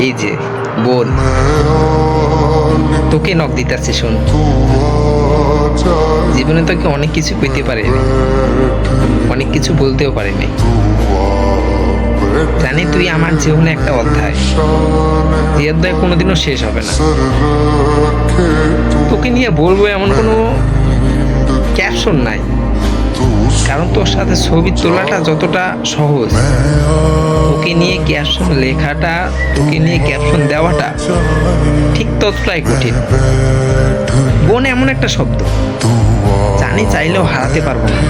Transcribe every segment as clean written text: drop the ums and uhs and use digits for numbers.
এই যে বোন, তোকে নক দিতেছে শোন। জীবনে তোকে অনেক কিছু কইতে পারিনি, অনেক কিছু বলতেও পারিনি। জানি তুই আমার জীবনে একটা অধ্যায়, যে অধ্যায় কোনোদিনও শেষ হবে না। তোকে নিয়ে বলবো এমন কোনো ক্যাপশন নাই, কারণ তোর সাথে ছবি তোলাটা যতটা সহজ, তোকে নিয়ে ক্যাপশন লেখাটা, তোকে নিয়ে ক্যাপশন দেওয়াটা ঠিক ততটাই কঠিন। বোন এমন একটা শব্দ, জানি চাইলেও হারাতে পারবো না,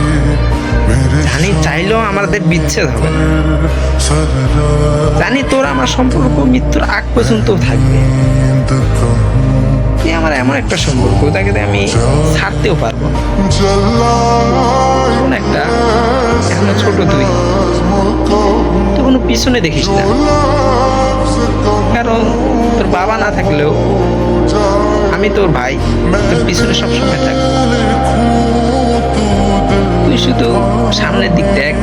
জানি চাইলেও আমাদের বিচ্ছেদ হবে না, জানি তোর আমার সম্পর্ক মৃত্যুর আগ পর্যন্ত থাকবে। তুই আমার এমন একটা সম্পর্ক, তাকে আমি ছাড়তেও পারবো না। কোন একটা এখনো ছোট, তুই তো কোনো পিছনে দেখিস না, কারণ তোর বাবা না থাকলেও আমি তোর ভাই, তোর পিছনে সবসময় থাকবো। তুই শুধু সামনের দিক দেখ,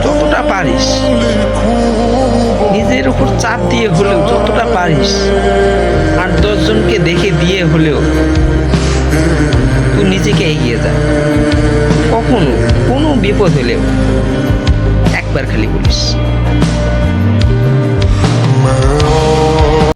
যতটা পারিস নিজের উপর চাপ দিয়ে হলেও, যতটা পারিস 8-10 জনকে দেখে দিয়ে হলেও তুই নিজেকে এগিয়ে যা। কখনো কোনো বিপদ হলেও একবার খালি বলিস।